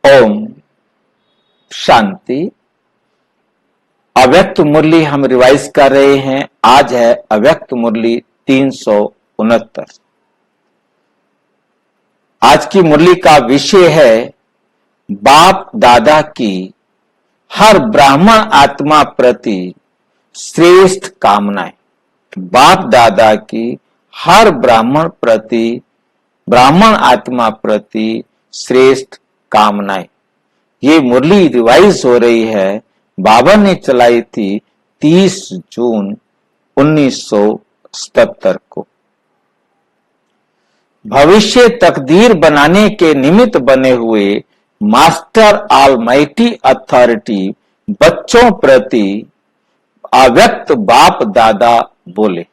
ओम शांति। अव्यक्त मुरली हम रिवाइज कर रहे हैं। आज है अव्यक्त मुरली 369। आज की मुरली का विषय है बाप दादा की हर ब्राह्मण आत्मा प्रति श्रेष्ठ कामनाएं। बाप दादा की हर ब्राह्मण आत्मा प्रति श्रेष्ठ कामनाएं। ये मुरली रिवाइज हो रही है। बाबा ने चलाई थी 30 जून 1977 को। भविष्य तकदीर बनाने के निमित्त बने हुए मास्टर ऑलमाइटी अथॉरिटी बच्चों प्रति अव्यक्त बाप दादा बोले,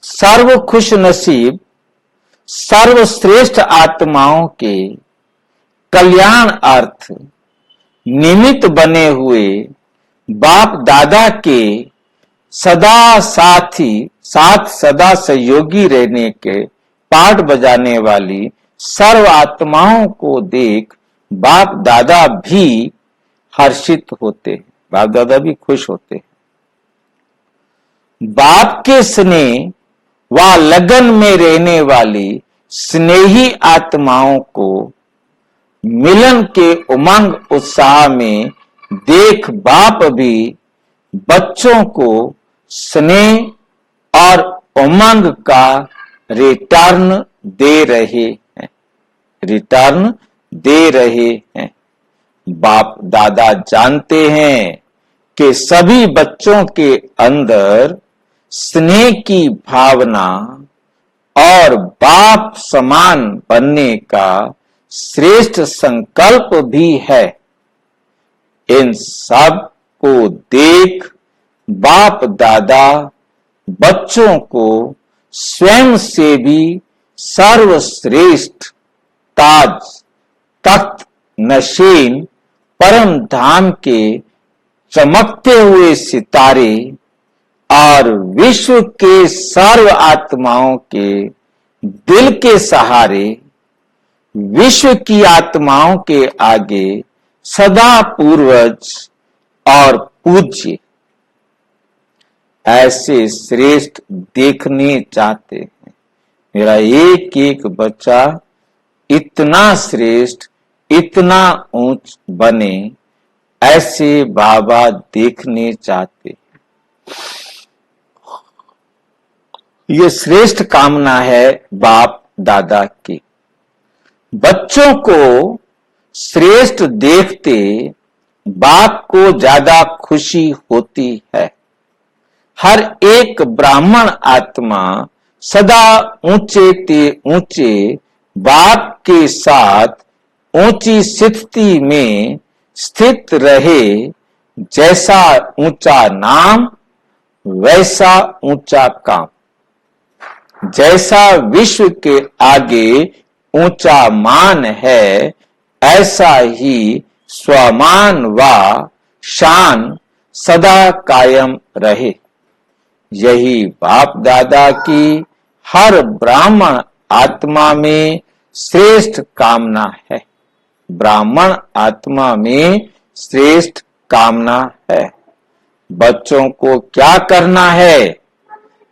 सर्व खुश नसीब सर्वश्रेष्ठ आत्माओं के कल्याण अर्थ निमित्त बने हुए बाप दादा के सदा सहयोगी रहने के पाठ बजाने वाली सर्व आत्माओं को देख बाप दादा भी हर्षित होते हैं, बाप दादा भी खुश होते हैं। बाप के स्नेह व लगन में रहने वाली स्नेही आत्माओं को मिलन के उमंग उत्साह में देख बाप भी बच्चों को स्नेह और उमंग का रिटर्न दे रहे हैं। बाप दादा जानते हैं कि सभी बच्चों के अंदर स्नेह की भावना और बाप समान बनने का श्रेष्ठ संकल्प भी है। इन सब को देख बाप दादा बच्चों को स्वयं से भी सर्वश्रेष्ठ ताज तख्त नशीन परम धाम के चमकते हुए सितारे और विश्व के सर्व आत्माओं के दिल के सहारे विश्व की आत्माओं के आगे सदा पूर्वज और पूज्य ऐसे श्रेष्ठ देखने चाहते हैं। मेरा एक एक बच्चा इतना श्रेष्ठ, इतना ऊंच बने, ऐसे बाबा देखने चाहते हैं। ये श्रेष्ठ कामना है बाप दादा की। बच्चों को श्रेष्ठ देखते बाप को ज्यादा खुशी होती है। हर एक ब्राह्मण आत्मा सदा ऊंचे ते ऊंचे बाप के साथ ऊंची स्थिति में स्थित रहे। जैसा ऊंचा नाम वैसा ऊंचा काम, जैसा विश्व के आगे ऊंचा मान है, ऐसा ही स्वमान व शान सदा कायम रहे। यही बाप दादा की हर ब्राह्मण आत्मा में श्रेष्ठ कामना है। ब्राह्मण आत्मा में श्रेष्ठ कामना है। बच्चों को क्या करना है?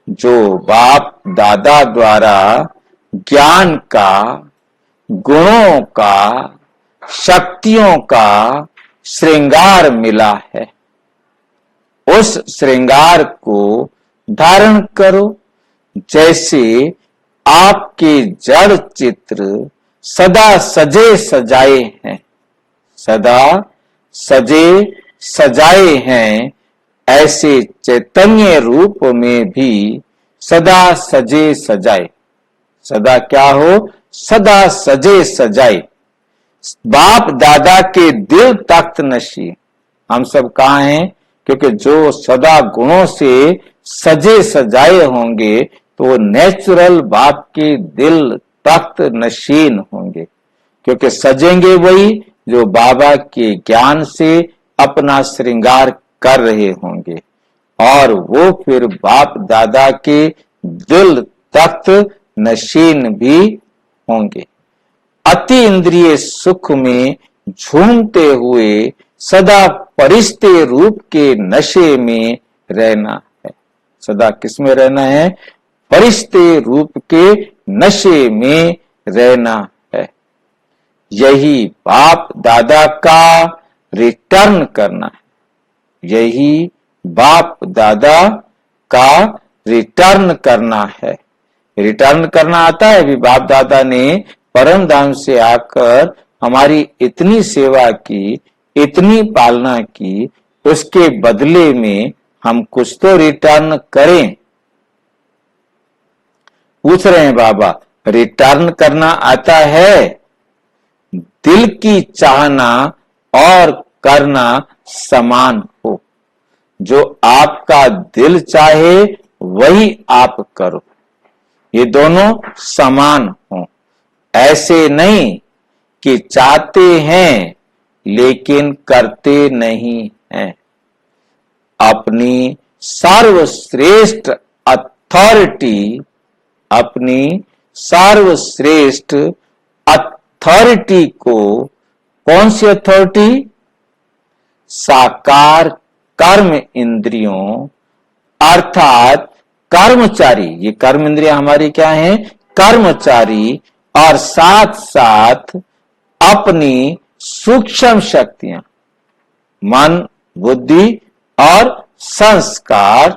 जो बाप दादा द्वारा ज्ञान का, गुणों का, शक्तियों का श्रृंगार मिला है, उस श्रृंगार को धारण करो। जैसे आपके जड़ चित्र सदा सजे सजाए हैं, ऐसे चैतन्य रूप में भी सदा सजे सजाए। सदा क्या हो? सदा सजे सजाए। बाप दादा के दिल तख्त नशी। हम सब कहाँ हैं? क्योंकि जो सदा गुणों से सजे सजाए होंगे तो वो नेचुरल बाप के दिल तख्त नशीन होंगे। क्योंकि सजेंगे वही जो बाबा के ज्ञान से अपना श्रृंगार कर रहे होंगे, और वो फिर बाप दादा के दिल तख्त नशीन भी होंगे। अति इंद्रिय सुख में झूमते हुए सदा परिस्ते रूप के नशे में रहना है। सदा किसमें रहना है? परिस्ते रूप के नशे में रहना है। यही बाप दादा का रिटर्न करना है। यही बाप दादा का रिटर्न करना है। रिटर्न करना आता है भी। बाप दादा ने परम धाम से आकर हमारी इतनी सेवा की, इतनी पालना की, उसके बदले में हम कुछ तो रिटर्न करें। पूछ रहे हैं बाबा, रिटर्न करना आता है? दिल की चाहना और करना समान हो। जो आपका दिल चाहे वही आप करो, ये दोनों समान हो। ऐसे नहीं कि चाहते हैं लेकिन करते नहीं हैं। अपनी सर्वश्रेष्ठ अथॉरिटी, अपनी सर्वश्रेष्ठ अथॉरिटी को, कौन सी अथॉरिटी? साकार कर्म इंद्रियों अर्थात कर्मचारी। ये कर्म इंद्रियां हमारी क्या हैं? कर्मचारी। और साथ साथ अपनी सूक्ष्म शक्तियां, मन, बुद्धि और संस्कार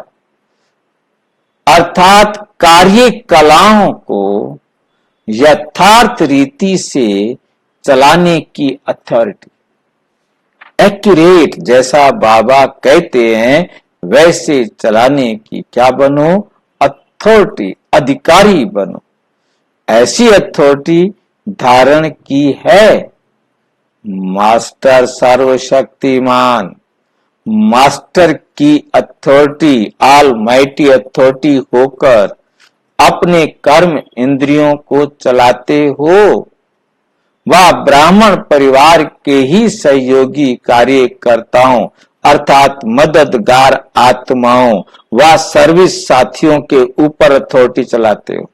अर्थात कार्य कलाओं को यथार्थ रीति से चलाने की अथॉरिटी। एक्यूरेट, जैसा बाबा कहते हैं वैसे चलाने की क्या बनो? अथॉरिटी, अधिकारी बनो। ऐसी अथॉरिटी धारण की है मास्टर सर्वशक्तिमान। मास्टर की अथॉरिटी, ऑलमाइटी अथॉरिटी होकर अपने कर्म इंद्रियों को चलाते हो। वह ब्राह्मण परिवार के ही सहयोगी कार्यकर्ताओं अर्थात मददगार आत्माओं व सर्विस साथियों के ऊपर अथॉरिटी चलाते हो।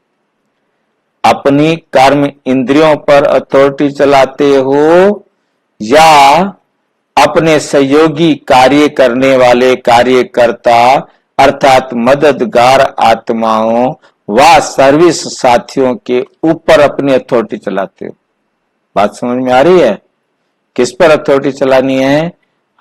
अपनी कर्म इंद्रियों पर अथॉरिटी चलाते हो या अपने सहयोगी कार्य करने वाले कार्यकर्ता अर्थात मददगार आत्माओं व सर्विस साथियों के ऊपर अपनी अथॉरिटी चलाते हो। बात समझ में आ रही है? किस पर अथॉरिटी चलानी है?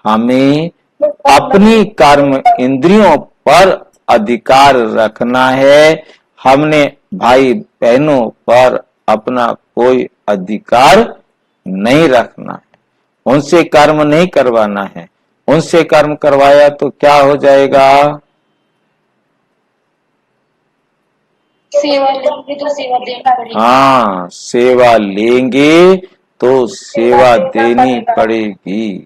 हमें अपनी कर्म इंद्रियों पर अधिकार रखना है। हमने भाई बहनों पर अपना कोई अधिकार नहीं रखना है। उनसे कर्म नहीं करवाना है। उनसे कर्म करवाया तो क्या हो जाएगा? सेवा लेंगे तो सेवा देनी पड़ेगी। हाँ, सेवा लेंगे तो सेवा देनी पड़ेगी।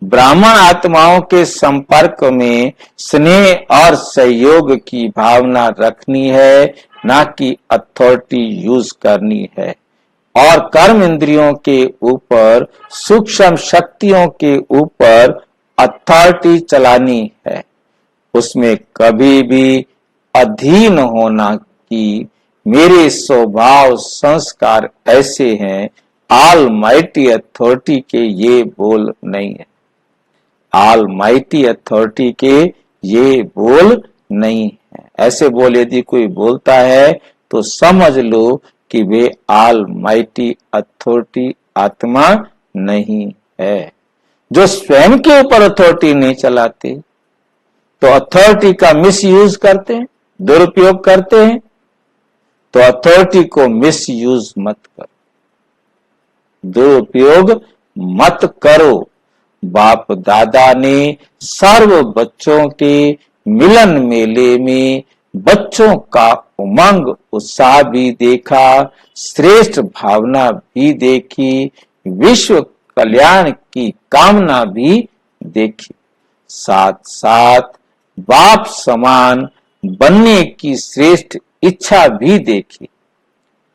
ब्राह्मण आत्माओं के संपर्क में स्नेह और सहयोग की भावना रखनी है, ना कि अथॉरिटी यूज करनी है। और कर्म इंद्रियों के ऊपर, सूक्ष्म शक्तियों के ऊपर अथॉरिटी चलानी है। उसमें कभी भी अधीन होना कि मेरे स्वभाव संस्कार ऐसे हैं, ऑलमाइटी अथॉरिटी के ये बोल नहीं है। ऑलमाइटी अथॉरिटी के ये बोल नहीं है। ऐसे बोल यदि कोई बोलता है तो समझ लो कि वे ऑलमाइटी अथॉरिटी आत्मा नहीं है। जो स्वयं के ऊपर अथॉरिटी नहीं चलाते तो अथॉरिटी का मिसयूज करते हैं, दुरुपयोग करते हैं। तो अथॉरिटी को मिसयूज मत करो, दुरुपयोग मत करो। बाप दादा ने सर्व बच्चों के मिलन मेले में बच्चों का उमंग उत्साह भी देखा, श्रेष्ठ भावना भी देखी, विश्व कल्याण की कामना भी देखी, साथ साथ बाप समान बनने की श्रेष्ठ इच्छा भी देखी।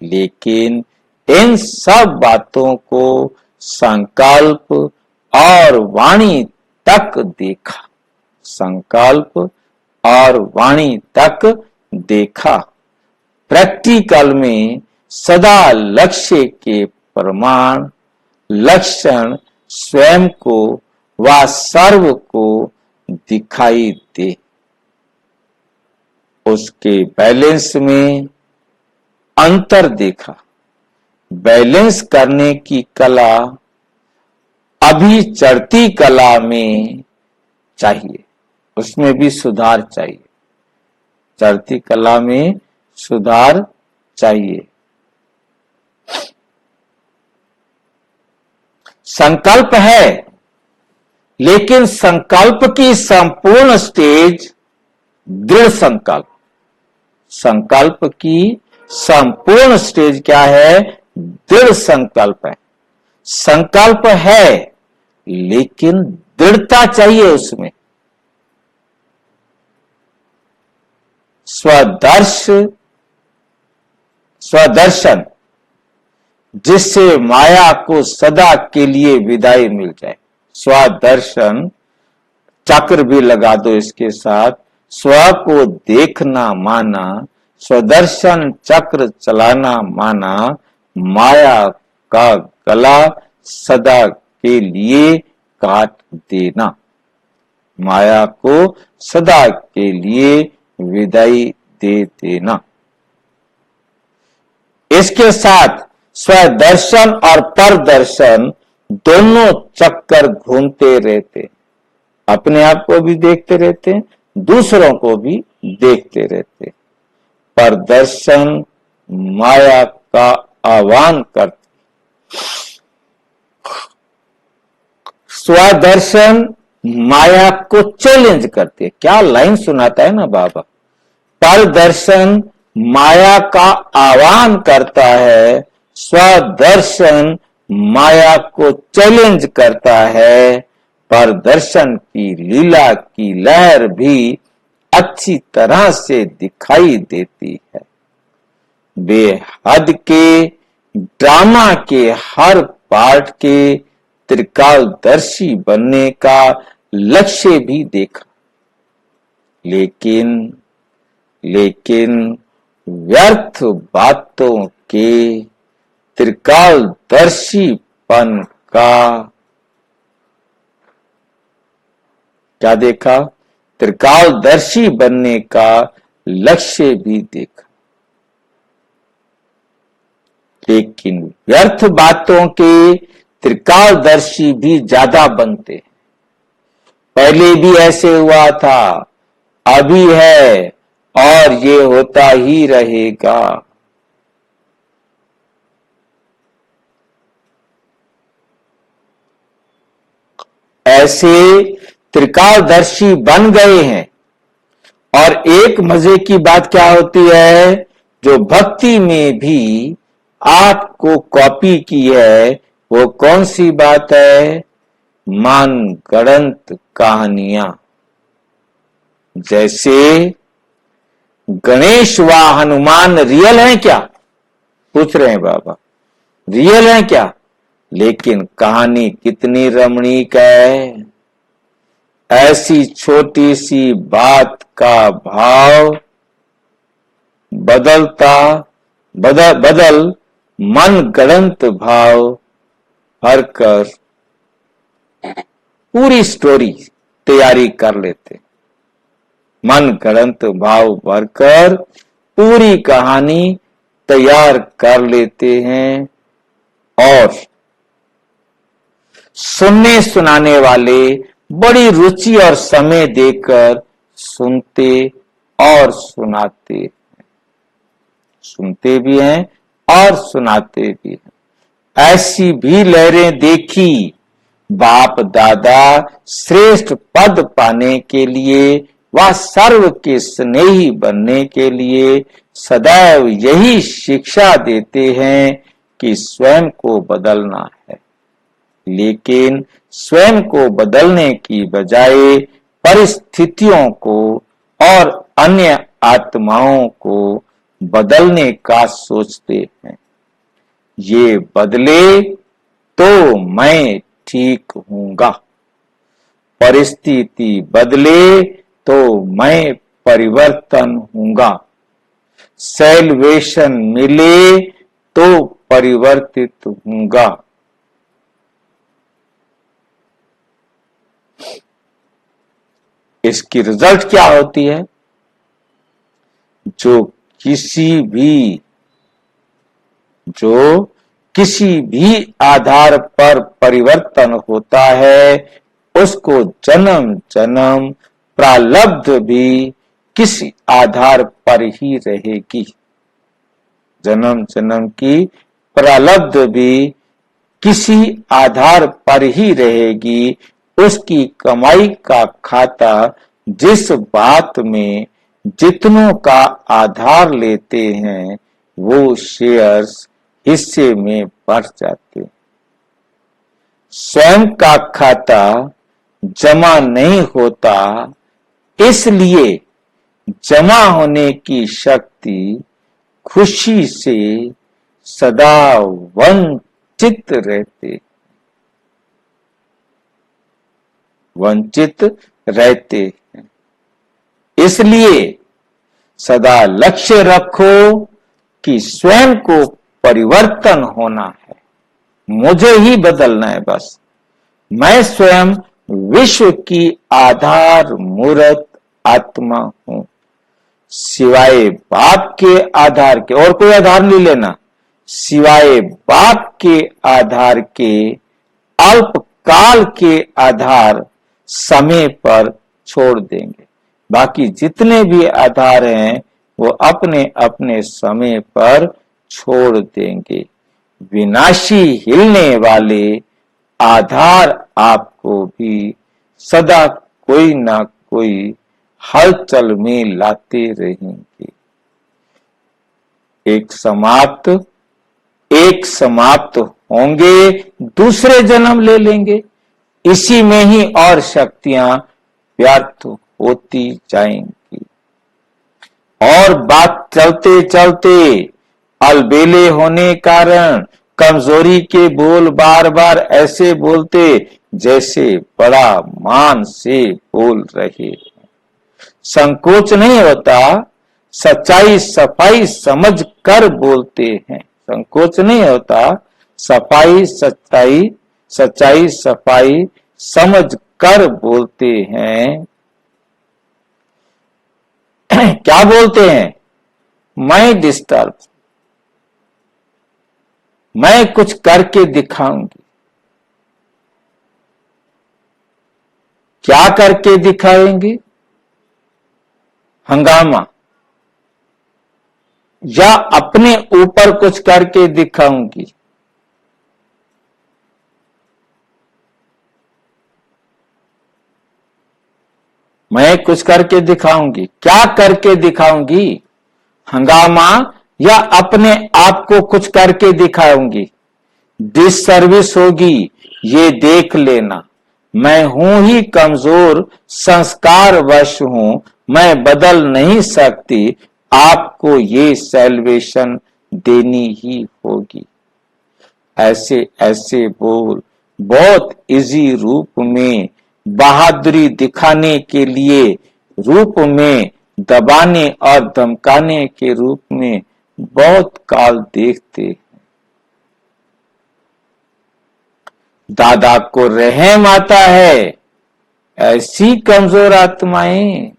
लेकिन इन सब बातों को संकल्प और वाणी तक देखा, संकल्प और वाणी तक देखा, प्रैक्टिकल में सदा लक्ष्य के प्रमाण लक्षण स्वयं को व सर्व को दिखाई दे। उसके बैलेंस में अंतर देखा। बैलेंस करने की कला अभी चढ़ती कला में चाहिए, उसमें भी सुधार चाहिए। चढ़ती कला में सुधार चाहिए। संकल्प है, लेकिन संकल्प की संपूर्ण स्टेज दृढ़ संकल्प। संकल्प की संपूर्ण स्टेज क्या है? दृढ़ संकल्प है। संकल्प है, लेकिन दृढ़ता चाहिए उसमें। स्वदर्शन, जिससे माया को सदा के लिए विदाई मिल जाए। स्वदर्शन चक्र भी लगा दो इसके साथ। स्व को देखना माना, स्वदर्शन चक्र चलाना माना, माया का गला सदा के लिए काट देना, माया को सदा के लिए विदाई दे देना। इसके साथ स्वदर्शन और परदर्शन दोनों चक्कर घूमते रहते, अपने आप को भी देखते रहते, दूसरों को भी देखते रहते। परदर्शन माया का आह्वान करते, स्वदर्शन माया को चैलेंज करते। क्या लाइन सुनाता है ना बाबा। परदर्शन माया का आह्वान करता है, स्वदर्शन माया को चैलेंज करता है। परदर्शन की लीला की लहर भी अच्छी तरह से दिखाई देती है। बेहद के ड्रामा के हर पार्ट के त्रिकालदर्शी बनने का लक्ष्य भी देखा, लेकिन व्यर्थ बातों के त्रिकालदर्शीपन का क्या देखा? त्रिकालदर्शी बनने का लक्ष्य भी देखा, लेकिन व्यर्थ बातों के त्रिकालदर्शी भी ज्यादा बनते। पहले भी ऐसे हुआ था, अभी है और ये होता ही रहेगा। ऐसे त्रिकालदर्शी बन गए हैं। और एक मजे की बात क्या होती है, जो भक्ति में भी आपको कॉपी की है, वो कौन सी बात है? मनगढ़ंत कहानियां। जैसे गणेश व हनुमान रियल हैं क्या? पूछ रहे हैं बाबा, रियल हैं क्या? लेकिन कहानी कितनी रमणीक है। ऐसी छोटी सी बात का भाव बदल मनगढ़ंत भाव भरकर पूरी स्टोरी तैयारी कर लेते। मनगढ़ंत भाव भरकर पूरी कहानी तैयार कर लेते हैं। और सुनने सुनाने वाले बड़ी रुचि और समय देकर सुनते और सुनाते हैं, सुनते भी हैं और सुनाते भी हैं। ऐसी भी लहरें देखी। बाप दादा श्रेष्ठ पद पाने के लिए व सर्व के स्नेही बनने के लिए सदैव यही शिक्षा देते हैं कि स्वयं को बदलना है, लेकिन स्वयं को बदलने की बजाय परिस्थितियों को और अन्य आत्माओं को बदलने का सोचते हैं। ये बदले तो मैं ठीक हूंगा, परिस्थिति बदले तो मैं परिवर्तन हूंगा। सैल्वेशन मिले तो परिवर्तित होऊंगा। इसकी रिजल्ट क्या होती है? जो किसी भी आधार पर परिवर्तन होता है, उसको जन्म जन्म प्रारब्ध भी किसी आधार पर ही रहेगी। जन्म जन्म की प्रारब्ध भी किसी आधार पर ही रहेगी। उसकी कमाई का खाता जिस बात में जितनों का आधार लेते हैं, वो शेयर्स हिस्से में बढ़ जाते हैं। स्वयं का खाता जमा नहीं होता, इसलिए जमा होने की शक्ति खुशी से सदा वंचित रहते हैं। इसलिए सदा लक्ष्य रखो कि स्वयं को परिवर्तन होना है, मुझे ही बदलना है। बस मैं स्वयं विश्व की आधार मूर्त आत्मा हूं, सिवाय बाप के आधार के और कोई आधार नहीं लेना। सिवाय बाप के आधार के अल्पकाल के आधार समय पर छोड़ देंगे। बाकी जितने भी आधार हैं वो अपने अपने समय पर छोड़ देंगे। विनाशी हिलने वाले आधार आपको भी सदा कोई ना कोई हलचल में लाते रहेंगे। एक समाप्त होंगे, दूसरे जन्म ले लेंगे। इसी में ही और शक्तियां व्यर्थ होती जाएंगी। और बात चलते चलते अलबेले होने कारण कमजोरी के बोल बार बार ऐसे बोलते जैसे बड़ा मान से बोल रहे। संकोच नहीं होता, सच्चाई सफाई समझ कर बोलते हैं। संकोच नहीं होता, सच्चाई सफाई समझ कर बोलते हैं। क्या बोलते हैं? मैं डिस्टर्ब, मैं कुछ करके दिखाऊंगी। क्या करके दिखाएंगे? हंगामा, या अपने ऊपर कुछ करके दिखाऊंगी। मैं कुछ करके दिखाऊंगी। क्या करके दिखाऊंगी? हंगामा या अपने आप को कुछ करके दिखाऊंगी। डिससर्विस होगी, ये देख लेना। मैं हूं ही कमजोर, संस्कार वश हूं, मैं बदल नहीं सकती। आपको ये सैल्वेशन देनी ही होगी। ऐसे ऐसे बोल बहुत इजी रूप में, बहादुरी दिखाने के लिए रूप में, दबाने और धमकाने के रूप में बहुत काल देखते हैं। दादा को रहम आता है, ऐसी कमजोर आत्माएं,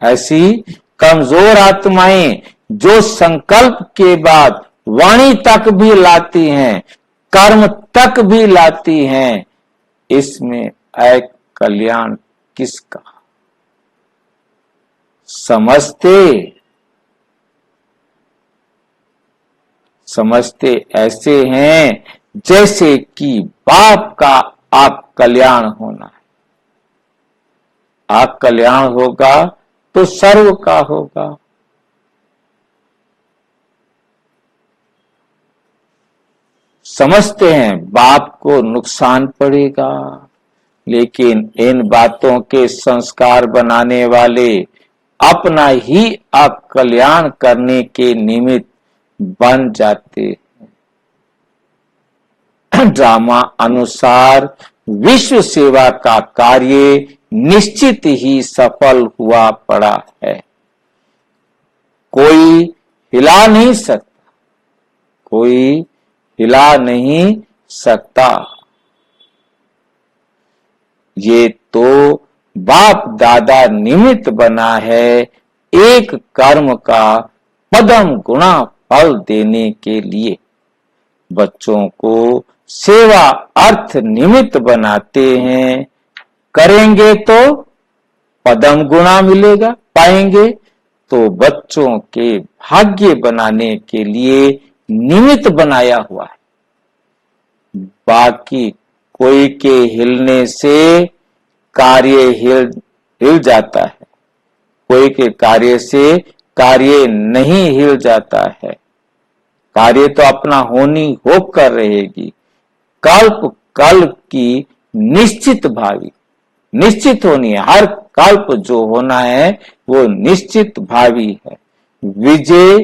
ऐसी कमजोर आत्माएं जो संकल्प के बाद वाणी तक भी लाती हैं, कर्म तक भी लाती हैं, इसमें एक कल्याण किसका? समझते ऐसे हैं जैसे कि बाप का आप कल्याण होना है। आप कल्याण होगा तो सर्व का होगा। समझते हैं बाप को नुकसान पड़ेगा, लेकिन इन बातों के संस्कार बनाने वाले अपना ही अकल्याण करने के निमित्त बन जाते हैं। ड्रामा अनुसार विश्व सेवा का कार्य निश्चित ही सफल हुआ पड़ा है। हिला नहीं सकता, कोई हिला नहीं सकता। ये तो बाप दादा निमित्त बना है एक कर्म का पदम गुणा फल देने के लिए। बच्चों को सेवा अर्थ निमित्त बनाते हैं, करेंगे तो पदम गुणा मिलेगा, पाएंगे तो बच्चों के भाग्य बनाने के लिए निमित्त बनाया हुआ है। बाकी कोई के हिलने से कार्य हिल जाता है, कोई के कार्य से कार्य नहीं हिल जाता है। कार्य तो अपना होनी होकर रहेगी। कल्प कल्प की निश्चित भावी, निश्चित होनी है। हर कल्प जो होना है वो निश्चित भावी है, विजय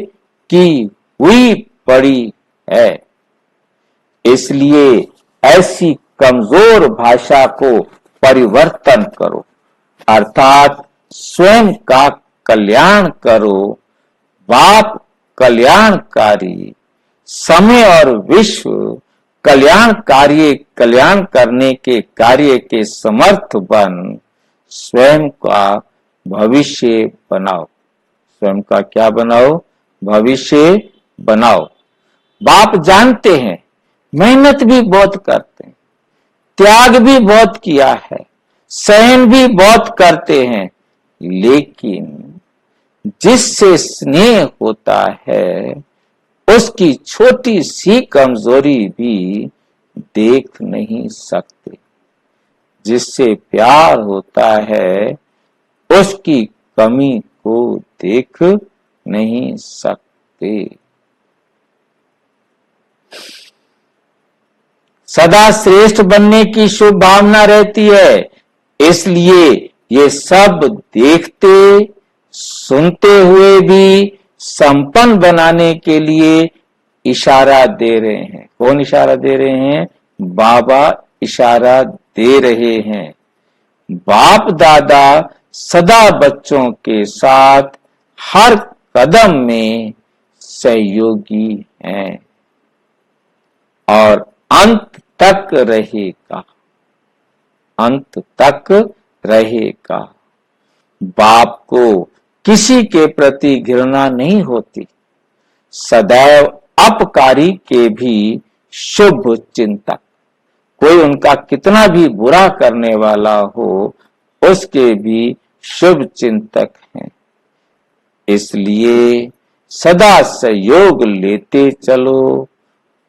की हुई पड़ी है। इसलिए ऐसी कमजोर भाषा को परिवर्तन करो, अर्थात स्वयं का कल्याण करो। बाप कल्याणकारी, समय और विश्व कल्याण करने के कार्य के समर्थ बन स्वयं का भविष्य बनाओ। स्वयं का क्या बनाओ? भविष्य बनाओ। बाप जानते हैं, मेहनत भी बहुत करते हैं, त्याग भी बहुत किया है, सहन भी बहुत करते हैं, लेकिन जिससे स्नेह होता है उसकी छोटी सी कमजोरी भी देख नहीं सकते। जिससे प्यार होता है उसकी कमी को देख नहीं सकते। सदा श्रेष्ठ बनने की शुभ भावना रहती है, इसलिए ये सब देखते सुनते हुए भी संपन्न बनाने के लिए इशारा दे रहे हैं। कौन इशारा दे रहे हैं? बाबा इशारा दे रहे हैं। बाप दादा सदा बच्चों के साथ हर कदम में सहयोगी हैं और अंत तक रहेगा, अंत तक रहेगा। बाप को किसी के प्रति घृणा नहीं होती, सदैव अपकारी के भी शुभ चिंतक। कोई उनका कितना भी बुरा करने वाला हो उसके भी शुभ चिंतक हैं। इसलिए सदा सहयोग लेते चलो,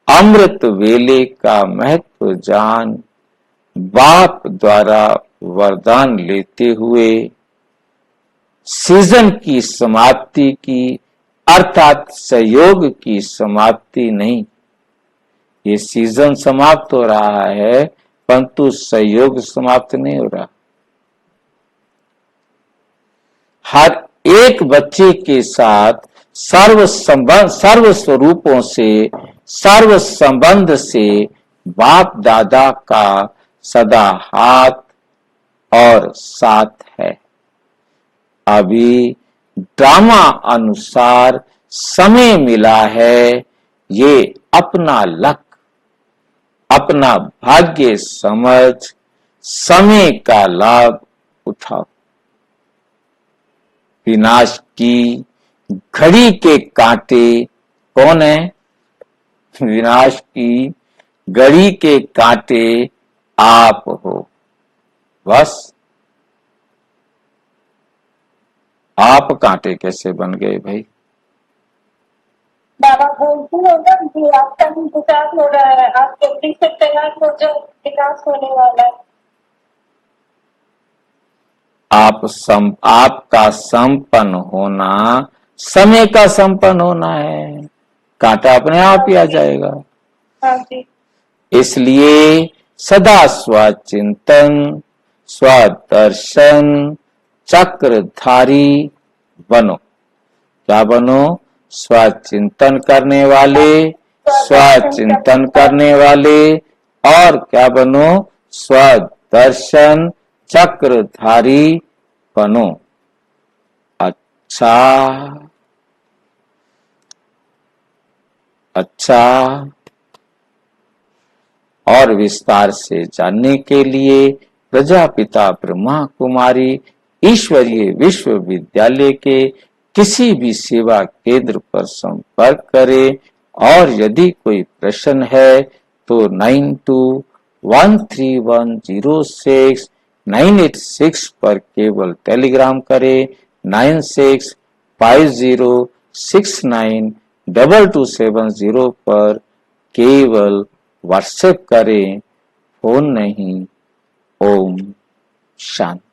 अमृत वेले का महत्व जान, बाप द्वारा वरदान लेते हुए सीजन की समाप्ति की, अर्थात सहयोग की समाप्ति नहीं। ये सीजन समाप्त हो रहा है परंतु सहयोग समाप्त नहीं हो रहा। हर एक बच्चे के साथ सर्व स्वरूपों से, सर्व संबंध से बाप दादा का सदा हाथ और साथ है। अभी ड्रामा अनुसार समय मिला है, ये अपना लक, अपना भाग्य समझ समय का लाभ उठाओ। विनाश की घड़ी के कांटे कौन है? विनाश की घड़ी के कांटे आप हो। बस आप कांटे कैसे बन गए भाई? बाबा बोलते हो ना कि आपका भी विकास हो रहा है, आप जल्दी से तैयार हो जाओ, विकास होने वाला है। आपका संपन्न होना समय का संपन्न होना है, कांटा अपने आप ही आ जाएगा। हाँ जी। इसलिए सदा स्वचिंतन, स्वदर्शन चक्रधारी बनो। क्या बनो? स्वचिंतन करने वाले, स्वचिंतन करने वाले, और क्या बनो? स्वदर्शन चक्रधारी बनो। अच्छा, अच्छा और विस्तार से जानने के लिए प्रजापिता ब्रह्मा कुमारी ईश्वरीय विश्वविद्यालय के किसी भी सेवा केंद्र पर संपर्क करें और यदि कोई प्रश्न है तो 9213106986 पर केवल टेलीग्राम करें। 9650692270 पर केवल व्हाट्सएप करें, फोन नहीं। ओम शांति।